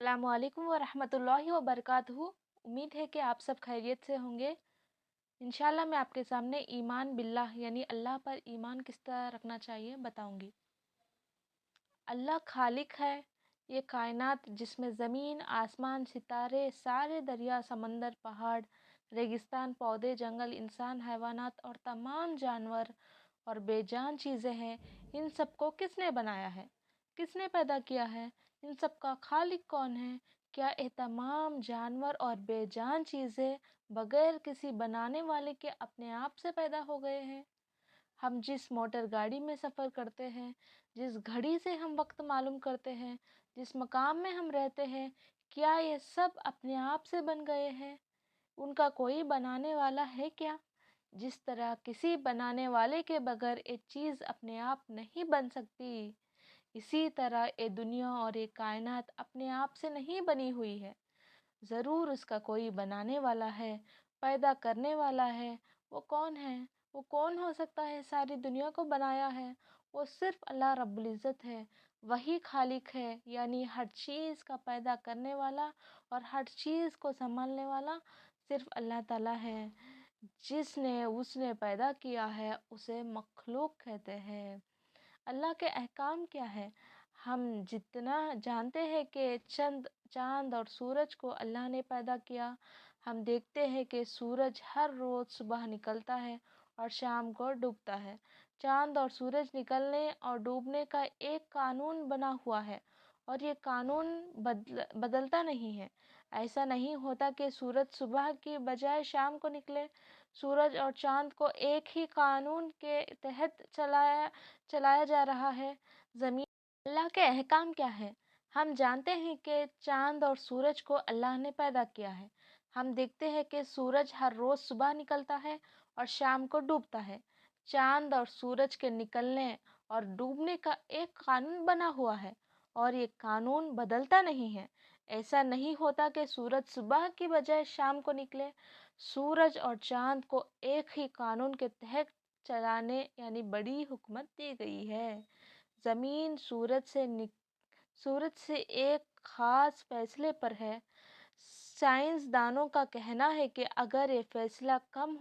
अस्सलामु अलैकुम वरहमतुल्लाहि वबरकातुहू। उम्मीद है कि आप सब खैरियत से होंगे। इंशाल्लाह मैं आपके सामने ईमान बिल्लाह यानी अल्लाह पर ईमान किस तरह रखना चाहिए बताऊंगी। अल्लाह खालिक है। ये कायनात जिसमें ज़मीन, आसमान, सितारे, सारे दरिया, समंदर, पहाड़, रेगिस्तान, पौधे, जंगल, इंसान, हैवानात और तमाम जानवर और बेजान चीज़ें हैं, इन सबको किसने बनाया है? किसने पैदा किया है? इन सब का खालिक कौन है? क्या ये तमाम जानवर और बेजान चीज़ें बगैर किसी बनाने वाले के अपने आप से पैदा हो गए हैं? हम जिस मोटर गाड़ी में सफ़र करते हैं, जिस घड़ी से हम वक्त मालूम करते हैं, जिस मकाम में हम रहते हैं, क्या ये सब अपने आप से बन गए हैं? उनका कोई बनाने वाला है क्या? जिस तरह किसी बनाने वाले के बगैर एक चीज़ अपने आप नहीं बन सकती, इसी तरह ये दुनिया और ये कायनात अपने आप से नहीं बनी हुई है। ज़रूर उसका कोई बनाने वाला है, पैदा करने वाला है। वो कौन है? वो कौन हो सकता है सारी दुनिया को बनाया है? वो सिर्फ़ अल्लाह रब्बुल इज़्ज़त है। वही खालिक है, यानी हर चीज़ का पैदा करने वाला और हर चीज़ को सँभालने वाला सिर्फ़ अल्लाह ताला है। जिसने उसने पैदा किया है उसे मखलूक कहते हैं। अल्लाह के अहकाम क्या है? हम जितना जानते हैं कि चाँद और सूरज को अल्लाह ने पैदा किया। हम देखते हैं कि सूरज हर रोज़ सुबह निकलता है और शाम को डूबता है। चाँद और सूरज निकलने और डूबने का एक कानून बना हुआ है और ये कानून बदलता नहीं है। ऐसा नहीं होता कि सूरज सुबह की बजाय शाम को निकले। सूरज और चाँद को एक ही कानून के तहत चलाया जा रहा है। ज़मीन अल्लाह के अहकाम क्या है? हम जानते हैं कि चाँद और सूरज को अल्लाह ने पैदा किया है। हम देखते हैं कि सूरज हर रोज़ सुबह निकलता है और शाम को डूबता है। चाँद और सूरज के निकलने और डूबने का एक कानून बना हुआ है और ये कानून बदलता नहीं है। ऐसा नहीं होता कि सूरज सुबह की बजाय शाम को निकले। सूरज और चाँद को एक ही कानून के तहत चलाने यानी बड़ी हुकूमत दी गई है। ज़मीन सूरज से एक ख़ास फ़ैसले पर है। साइंसदानों का कहना है कि अगर ये फ़ासला कम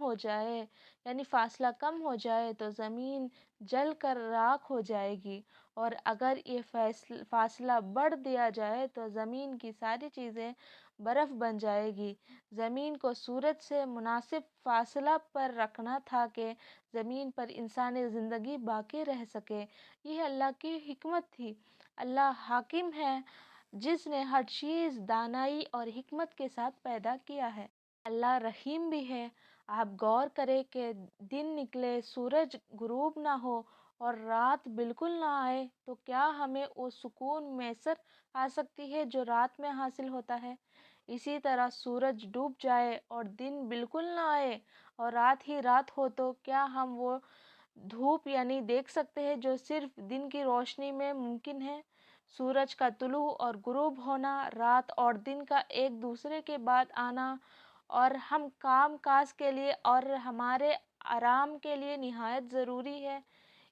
हो जाए तो ज़मीन जल कर राख हो जाएगी और अगर ये फ़ासला बढ़ दिया जाए तो ज़मीन की सारी चीज़ें बर्फ़ बन जाएगी। ज़मीन को सूरज से मुनासिब फ़ासला पर रखना था कि ज़मीन पर इंसानी ज़िंदगी बाकी रह सके। यह अल्लाह की हिकमत थी। अल्लाह हाकिम है, जिसने हर चीज़ दानाई और हिकमत के साथ पैदा किया है। अल्लाह रहीम भी है। आप गौर करें कि दिन निकले, सूरज गुरूब ना हो और रात बिल्कुल ना आए तो क्या हमें वो सुकून मैसर आ सकती है जो रात में हासिल होता है? इसी तरह सूरज डूब जाए और दिन बिल्कुल ना आए और रात ही रात हो तो क्या हम वो धूप यानी देख सकते हैं जो सिर्फ दिन की रोशनी में मुमकिन है? सूरज का तुलू और गुरूब होना, रात और दिन का एक दूसरे के बाद आना और हम काम काज के लिए और हमारे आराम के लिए निहायत ज़रूरी है।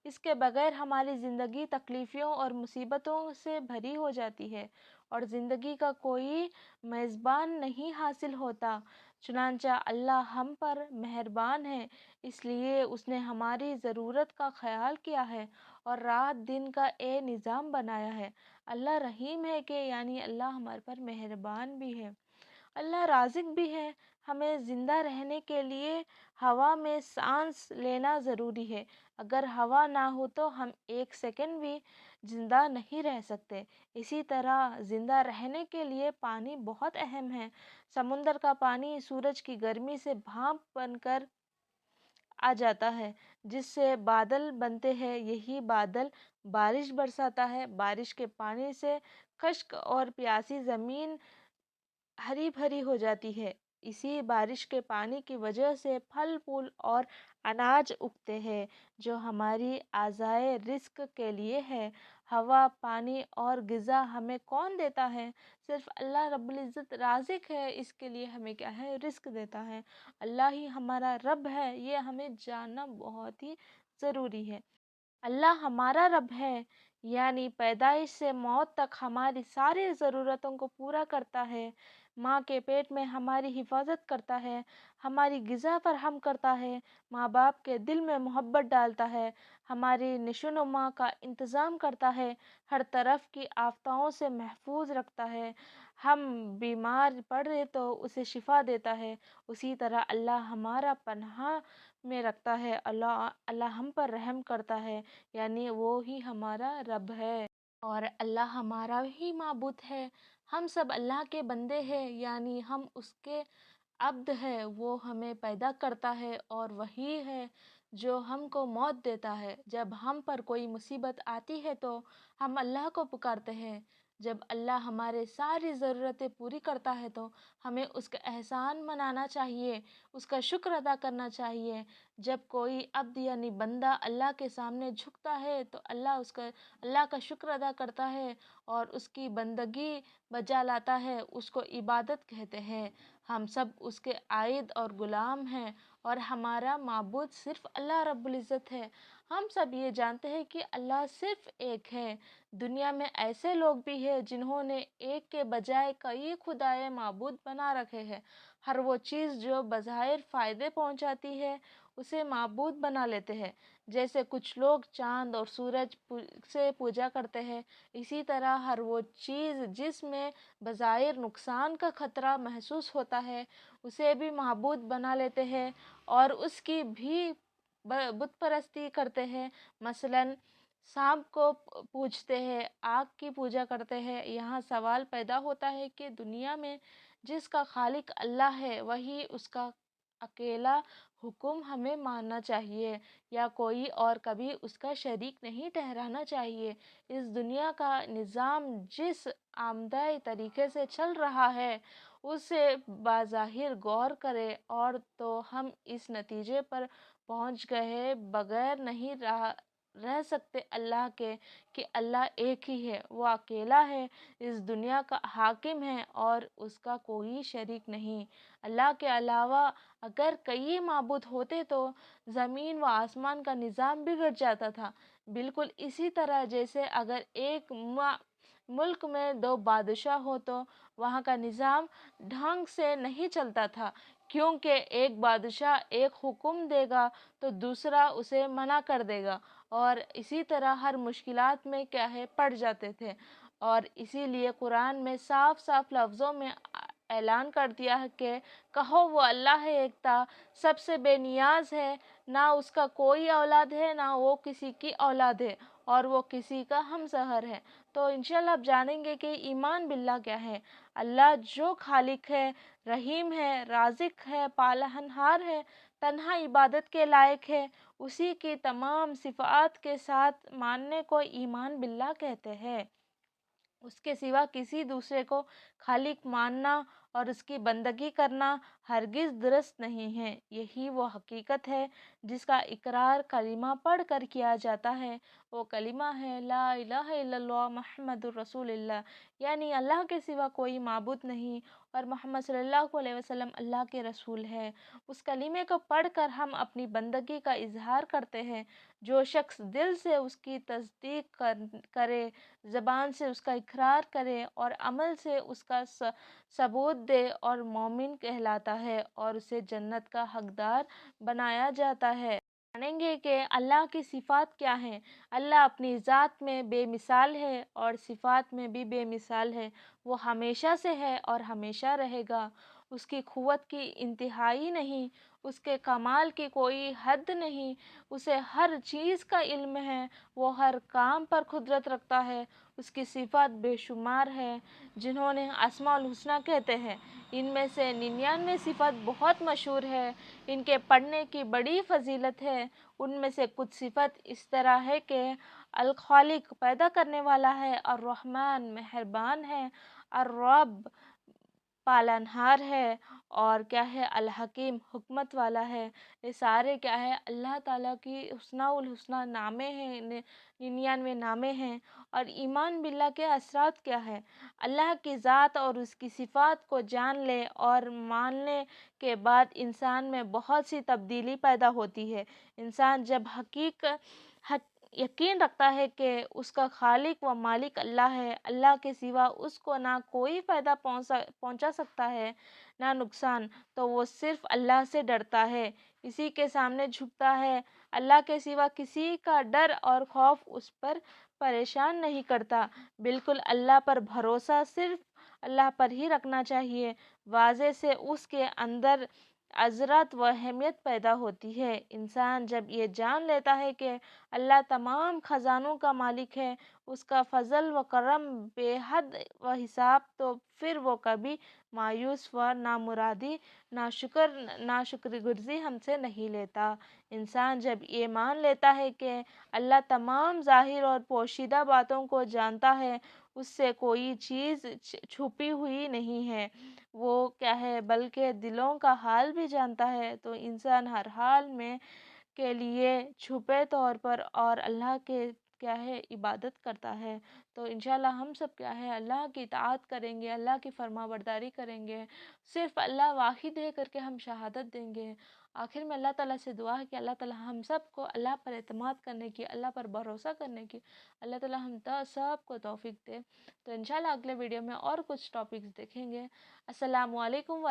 इसके बगैर हमारी ज़िंदगी तकलीफ़ों और मुसीबतों से भरी हो जाती है और ज़िंदगी का कोई मेज़बान नहीं हासिल होता। चुनांचा अल्लाह हम पर मेहरबान है, इसलिए उसने हमारी ज़रूरत का ख़याल किया है और रात दिन का निज़ाम बनाया है। अल्लाह रहीम है कि यानी अल्लाह हमारे पर मेहरबान भी है। अल्लाह राज़िक भी है। हमें ज़िंदा रहने के लिए हवा में सांस लेना ज़रूरी है। अगर हवा ना हो तो हम एक सेकंड भी ज़िंदा नहीं रह सकते। इसी तरह ज़िंदा रहने के लिए पानी बहुत अहम है। समुंदर का पानी सूरज की गर्मी से भाप बनकर आ जाता है, जिससे बादल बनते हैं। यही बादल बारिश बरसाता है। बारिश के पानी से खुश्क और प्यासी ज़मीन हरी भरी हो जाती है। इसी बारिश के पानी की वजह से फल फूल और अनाज उगते हैं जो हमारी आज़ाए रिस्क के लिए है। हवा, पानी और ग़िज़ा हमें कौन देता है? सिर्फ़ अल्लाह रब्बुल इज़्ज़त राज़िक है। इसके लिए हमें क्या है? रिस्क देता है। अल्लाह ही हमारा रब है, ये हमें जानना बहुत ही ज़रूरी है। अल्लाह हमारा रब है, یعنی پیدائش سے موت تک ہماری ساری ضرورتوں کو پورا کرتا ہے، ماں کے پیٹ میں ہماری حفاظت کرتا ہے، ہماری غذا فراہم کرتا ہے، ماں باپ کے دل میں محبت ڈالتا ہے، ہماری نشو و نما کا انتظام کرتا ہے، ہر طرف کی آفتوں سے محفوظ رکھتا ہے، ہم بیمار پڑے تو اسے شفا دیتا ہے، اسی طرح اللہ ہمارا پناہ میں رکھتا ہے، اللہ ہم پر رحم کرتا ہے، یعنی وہ ہی ہمارا رب ہے اور اللہ ہمارا ہی معبود ہے۔ ہم سب اللہ کے بندے ہیں، یعنی ہم اس کے عبد ہے، وہ ہمیں پیدا کرتا ہے اور وہی ہے جو ہم کو موت دیتا ہے۔ جب ہم پر کوئی مصیبت آتی ہے تو ہم اللہ کو پکارتے ہیں، جب اللہ ہمارے ساری ضرورتیں پوری کرتا ہے تو ہمیں اس کا احسان منانا چاہیے، اس کا شکر ادا کرنا چاہیے۔ جب کوئی عبد یعنی بندہ اللہ کے سامنے جھکتا ہے تو اللہ کا شکر ادا کرتا ہے اور اس کی بندگی بجا لاتا ہے، اس کو عبادت کہتے ہیں۔ ہم سب اس کے عائد اور غلام ہیں اور ہمارا معبود صرف اللہ رب العزت ہے۔ ہم سب یہ جانتے ہیں کہ اللہ صرف ایک ہے۔ دنیا میں ایسے لوگ بھی ہیں جنہوں نے ایک کے بجائے کئی خدائے معبود بنا رکھے ہیں۔ ہر وہ چیز جو بظاہر فائدے پہنچاتی ہے اسے معبود بنا لیتے ہیں، جیسے کچھ لوگ چاند اور سورج سے پوجا کرتے ہیں، اسی طرح ہر وہ چیز جس میں بظاہر نقصان کا خطرہ محسوس ہوتا ہے اسے بھی معبود بنا لیتے ہیں اور اس کی بھی بت پرستی کرتے ہیں۔ مثلاً سانپ کو پوجتے ہیں، آگ کی پوجا کرتے ہیں۔ یہاں سوال پیدا ہوتا ہے کہ دنیا میں جس کا خالق اللہ ہے وہی اس کا اکیلا حکم ہمیں ماننا چاہیے یا کوئی اور کبھی اس کا شریک نہیں ٹھہرانا چاہیے؟ اس دنیا کا نظام جس آمدی طریقے سے چل رہا ہے اسے بظاہر غور کرے اور تو ہم اس نتیجے پر پہنچ گئے بغیر نہیں رہ سکتے اللہ کے کہ اللہ ایک ہی ہے، وہ اکیلا ہے، اس دنیا کا حاکم ہے اور اس کا کوئی شریک نہیں۔ اللہ کے علاوہ اگر کئی معبود ہوتے تو زمین و آسمان کا نظام بگڑ جاتا تھا، بالکل اسی طرح جیسے اگر ایک ملک میں دو بادشاہ ہو تو وہاں کا نظام ڈھنگ سے نہیں چلتا تھا، کیونکہ ایک بادشاہ ایک حکم دے گا تو دوسرا اسے منع کر دے گا اور اسی طرح ہر مشکلات میں کیا ہے پڑ جاتے تھے۔ اور اسی لیے قرآن میں صاف صاف لفظوں میں اعلان کر دیا ہے کہ کہو وہ اللہ یکتا سب سے بے نیاز ہے، نہ اس کا کوئی اولاد ہے نہ وہ کسی کی اولاد ہے اور وہ کسی کا ہمسحر ہے۔ تو انشاءاللہ آپ جانیں گے کہ ایمان باللہ کیا ہے۔ اللہ جو خالق ہے، رحیم ہے، رازق ہے، پالنہار ہے، تنہا عبادت کے لائق ہے، اسی کی تمام صفات کے ساتھ ماننے کو ایمان باللہ کہتے ہیں۔ اس کے سوا کسی دوسرے کو خالق ماننا اور اس کی بندگی کرنا ہرگز درست نہیں ہے۔ یہی وہ حقیقت ہے جس کا اقرار کلمہ پڑھ کر کیا جاتا ہے، وہ کلمہ ہے لا الہ الا اللہ محمد الرسول اللہ، یعنی اللہ کے سوا کوئی معبود نہیں اور محمد صلی اللہ علیہ وسلم اللہ کے رسول ہے۔ اس کلمے کو پڑھ کر ہم اپنی بندگی کا اظہار کرتے ہیں۔ جو شخص دل سے اس کی تصدیق کرے، زبان سے اس کا اقرار کرے اور عمل سے اس کا ثبوت دے اور مومن کہلاتا ہے اور اسے جنت کا حقدار بنایا جاتا ہے۔ جانیں گے کہ اللہ کی صفات کیا ہیں۔ اللہ اپنی ذات میں بے مثال ہے اور صفات میں بھی بے مثال ہے، وہ ہمیشہ سے ہے اور ہمیشہ رہے گا۔ اس کی قوت کی انتہائی نہیں، اس کے کمال کی کوئی حد نہیں، اسے ہر چیز کا علم ہے، وہ ہر کام پر قدرت رکھتا ہے، اس کی صفات بے شمار ہے جنہوں نے اسماء الحسنی کہتے ہیں۔ ان میں سے 99 صفات بہت مشہور ہے، ان کے پڑھنے کی بڑی فضیلت ہے۔ ان میں سے کچھ صفات اس طرح ہے کہ الخالق پیدا کرنے والا ہے، الرحمن مہربان ہے، الرب پالنہار ہے اور کیا ہے الحکیم حکمت والا ہے۔ یہ سارے کیا ہے اللہ تعالیٰ کی اسماء الحسنی نامے ہیں، 99 نامے ہیں۔ اور ایمان باللہ کے اثرات کیا ہے؟ اللہ کی ذات اور اس کی صفات کو جان لے اور ماننے کے بعد انسان میں بہت سی تبدیلی پیدا ہوتی ہے۔ انسان جب यकीन रखता है कि उसका खालिक व मालिक अल्लाह है, अल्लाह के सिवा उसको ना कोई फ़ायदा पहुंचा सकता है ना नुकसान, तो वो सिर्फ अल्लाह से डरता है, इसी के सामने झुकता है। अल्लाह के सिवा किसी का डर और खौफ उस पर परेशान नहीं करता। बिल्कुल अल्लाह पर भरोसा सिर्फ अल्लाह पर ही रखना चाहिए। वाज़े से उसके अंदर अज़रत व अहमियत पैदा होती है। इंसान जब ये जान लेता है कि अल्लाह तमाम ख़ज़ानों का मालिक है, उसका फ़ज़ल व करम बेहद व हिसाब, तो फिर वो कभी मायूस व नामुरादी नाशुक्रगुज़ारी हमसे नहीं लेता। इंसान जब ये मान लेता है कि अल्लाह तमाम ज़ाहिर और पोशीदा बातों को जानता है, उससे कोई चीज़ छुपी हुई नहीं है, वो क्या है बल्कि दिलों का हाल भी जानता है, तो इंसान हर हाल में के लिए छुपे तौर पर और अल्लाह के क्या है इबादत करता है। तो इंशाल्लाह हम सब क्या है अल्लाह की इताअत करेंगे, अल्लाह की फरमाबरदारी करेंगे, सिर्फ़ अल्लाह वाहिद है करके हम शहादत देंगे। आखिर में अल्लाह ताला से दुआ है कि अल्लाह ताला हम सब को अल्लाह पर एतमाद करने की, अल्लाह पर भरोसा करने की, अल्लाह ताला हम सब को तौफ़ीक दे। तो इंशाल्लाह अगले वीडियो में और कुछ टॉपिक्स देखेंगे। अस्सलामु अलैकुम व